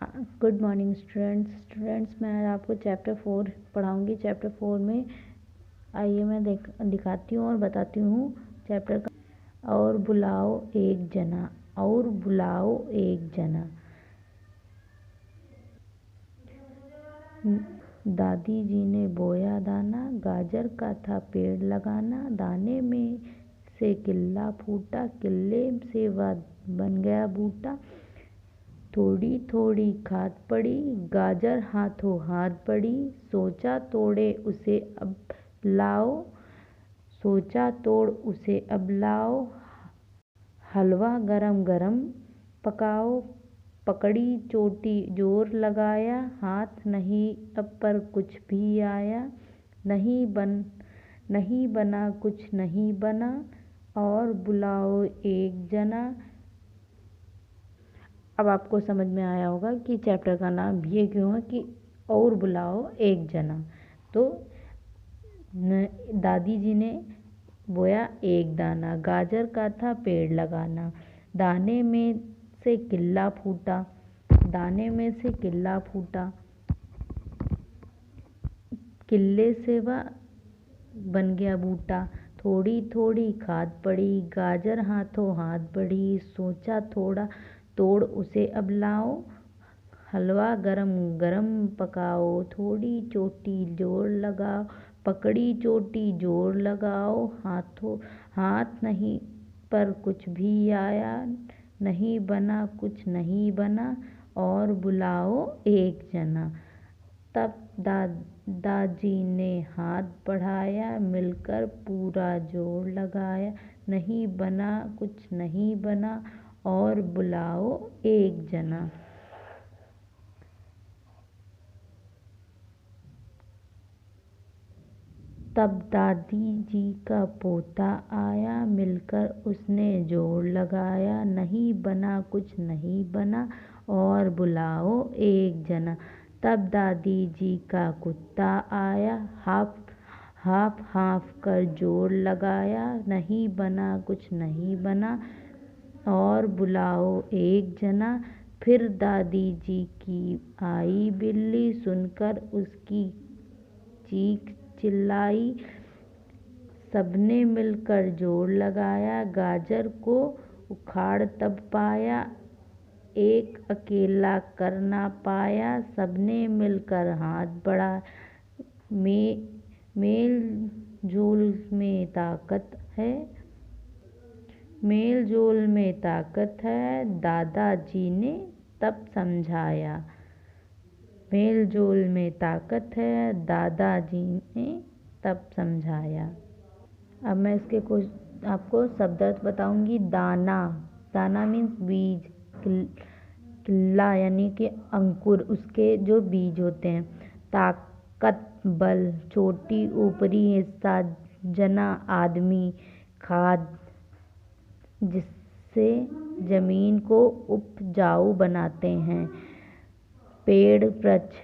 Good morning students मैं आज आपको चैप्टर 4 पढ़ाऊंगी। चैप्टर 4 में आइए मैं दिखाती हूँ और बताती हूँ चैप्टर का। और बुलाओ एक जना, और बुलाओ एक जना। दादी जी ने बोया दाना, गाजर का था पेड़ लगाना। दाने में से किल्ला फूटा, किल्ले से बन गया बूटा। थोड़ी थोड़ी खाद पड़ी, गाजर हाथों हाथ पड़ी। सोचा तोड़े उसे अब लाओ, सोचा तोड़ उसे अब लाओ। हलवा गरम गरम पकाओ, पकड़ी चोटी जोर लगाया। हाथ नहीं अब पर कुछ भी आया, नहीं बना कुछ नहीं बना। और बुलाओ एक जना। अब आपको समझ में आया होगा कि चैप्टर का नाम ये क्यों है कि और बुलाओ एक जना। तो दादी जी ने बोया एक दाना, गाजर का था पेड़ लगाना। दाने में से किल्ला फूटा, दाने में से किल्ला फूटा। किल्ले से वह बन गया बूटा। थोड़ी थोड़ी खाद पड़ी, गाजर हाथों हाथ बढ़ी। सोचा थोड़ा तोड़ उसे अब लाओ, हलवा गरम गरम पकाओ। थोड़ी चोटी जोर लगाओ, पकड़ी चोटी जोर लगाओ। हाथ नहीं पर कुछ भी आया, नहीं बना कुछ नहीं बना। और बुलाओ एक जना। तब दादाजी ने हाथ बढ़ाया, मिलकर पूरा जोर लगाया। नहीं बना कुछ नहीं बना। और बुलाओ एक जना। तब दादी जी का पोता आया, मिलकर उसने जोर लगाया। नहीं बना कुछ नहीं बना। और बुलाओ एक जना। तब दादी जी का कुत्ता आया, हाफ हाफ कर जोर लगाया। नहीं बना कुछ नहीं बना। और बुलाओ एक जना। फिर दादी जी की आई बिल्ली, सुनकर उसकी चीख चिल्लाई। सबने मिलकर जोर लगाया, गाजर को उखाड़ तब पाया। एक अकेला कर ना पाया, सबने मिलकर हाथ बढ़ा। मेल जोल में ताकत है, मेल जोल में ताकत है, दादाजी ने तब समझाया। मेल जोल में ताकत है, दादाजी ने तब समझाया। अब मैं इसके कुछ आपको शब्द अर्थ बताऊंगी। दाना, दाना मीन्स बीज। किल्ला यानी कि अंकुर, उसके जो बीज होते हैं। ताकत बल, चोटी ऊपरी हिस्सा। जना आदमी। खाद जिससे जमीन को उपजाऊ बनाते हैं। पेड़ वृक्ष।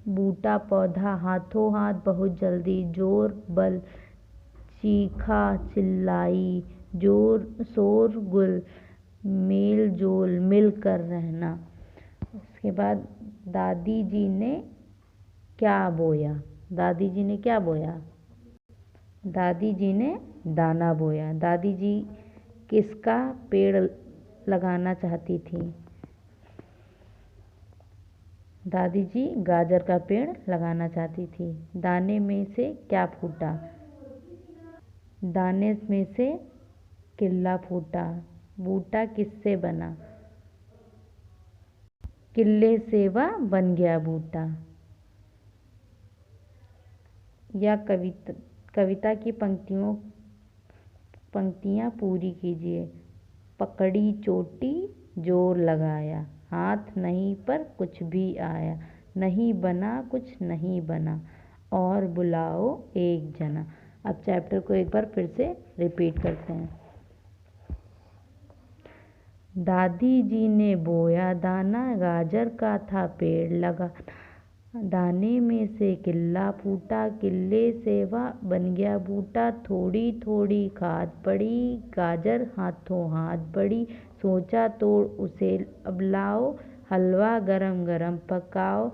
बूटा पौधा, हाथों हाथ बहुत जल्दी। जोर बल, चीखा चिल्लाई। शोर गुल, मेल जोल मिलकर रहना। उसके बाद दादी जी ने क्या बोया। दादी जी ने क्या बोया? दादी जी ने दाना बोया। दादी जी किसका पेड़ लगाना चाहती थी? दादी जी गाजर का पेड़ लगाना चाहती थी। दाने में से क्या फूटा? दाने में से किल्ला फूटा। बूटा किससे बना? किल्ले से वह बन गया बूटा। या कविता की पंक्तियाँ पूरी कीजिए। पकड़ी चोटी जोर लगाया, हाथ नहीं पर कुछ भी आया। नहीं बना कुछ नहीं बना। और बुलाओ एक जना। अब चैप्टर को एक बार फिर से रिपीट करते हैं। दादी जी ने बोया दाना, गाजर का था पेड़ लगा। दाने में से किल्ला फूटा, किल्ले से वह बन गया बूटा। थोड़ी थोड़ी खाद पड़ी, गाजर हाथों हाथ बढ़ी। सोचा तोड़ उसे अब लाओ, हलवा गरम गरम पकाओ।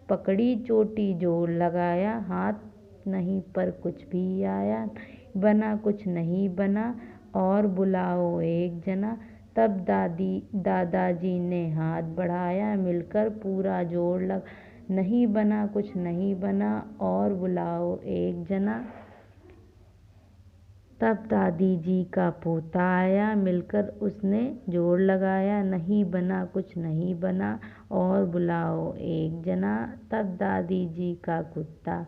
पकड़ी चोटी जोर लगाया, हाथ नहीं पर कुछ भी आया नहीं बना, कुछ नहीं बना, और बुलाओ एक जना। तब दादाजी ने हाथ बढ़ाया, मिलकर पूरा जोड़ लगा, नहीं बना कुछ नहीं बना, और बुलाओ एक जना। तब दादी जी का पोता आया, मिलकर उसने जोड़ लगाया, नहीं बना कुछ नहीं बना, और बुलाओ एक जना। तब दादी जी का कुत्ता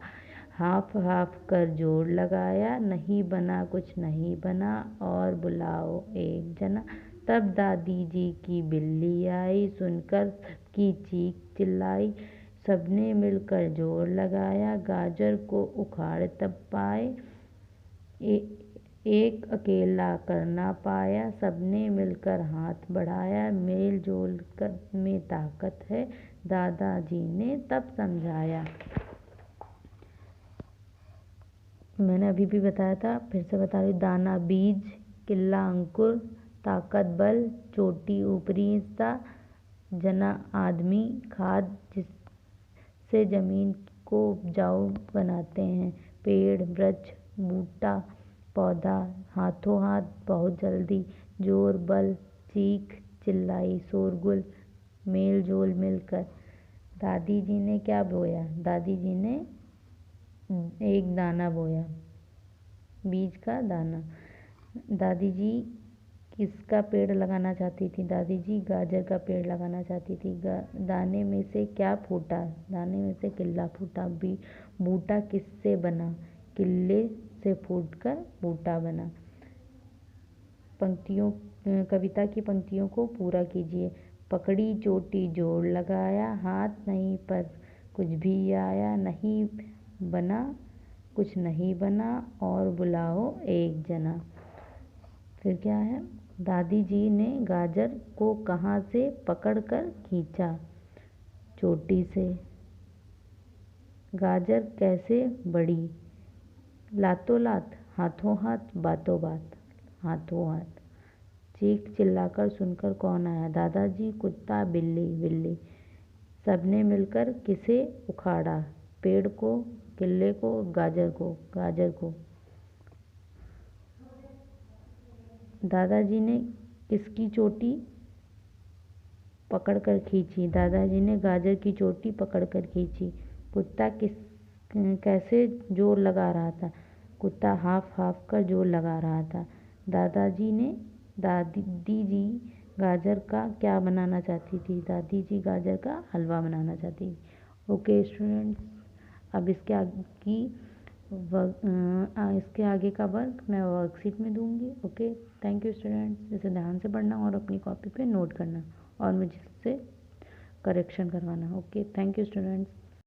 हाफ हाफ कर जोड़ लगाया, नहीं बना कुछ नहीं बना, और बुलाओ एक जना। तब दादी जी की बिल्ली आई, सुनकर सबकी चीख चिल्लाई, सबने मिलकर जोड़ लगाया, गाजर को उखाड़ तब पाए, एक अकेला कर ना पाया, सबने मिलकर हाथ बढ़ाया, मेल जोल कर में ताकत है, दादाजी ने तब समझाया। मैंने अभी भी बताया था, फिर से बता रही हूँ। दाना बीज, किल्ला अंकुर, ताकत बल, चोटी ऊपरी हिस्सा, जना आदमी, खाद जिससे जमीन को उपजाऊ बनाते हैं, पेड़ वृक्ष बूटा पौधा, हाथों हाथ बहुत जल्दी, जोर बल, चीख चिल्लाई शोरगुल, मेल जोल मिलकर। दादी जी ने क्या बोया? दादी जी ने एक दाना बोया, बीज का दाना। दादी जी किसका पेड़ लगाना चाहती थी? दादी जी गाजर का पेड़ लगाना चाहती थी। दाने में से क्या फूटा? दाने में से किल्ला फूटा। बूटा किससे बना? किल्ले से फूटकर बूटा बना। पंक्तियों कविता की पंक्तियों को पूरा कीजिए। पकड़ी चोटी जोड़ लगाया, हाथ नहीं पर कुछ भी आया, नहीं बना कुछ नहीं बना, और बुलाओ एक जना। फिर क्या है? दादी जी ने गाजर को कहाँ से पकड़ कर खींचा? चोटी से। गाजर कैसे बढ़ी? लातों लात, हाथों हाथ, बातों बात, हाथों हाथ। चीख चिल्लाकर सुनकर कौन आया? दादाजी, कुत्ता, बिल्ली। बिल्ली। सबने मिलकर किसे उखाड़ा? पेड़ को, किल्ले को, गाजर को। गाजर को। दादाजी ने किसकी चोटी पकड़कर खींची? दादाजी ने गाजर की चोटी पकड़कर खींची। कुत्ता कैसे जोर लगा रहा था? कुत्ता हाफ हाफ कर जोर लगा रहा था। दादी जी गाजर का क्या बनाना चाहती थी? दादी जी गाजर का हलवा बनाना चाहती थी। ओके स्टूडेंट्स, अब इसके आगे का वर्क मैं वर्कशीट में दूंगी। Okay, thank you students. इसे ध्यान से पढ़ना और अपनी कॉपी पे नोट करना और मुझसे करेक्शन करवाना। Okay, thank you students.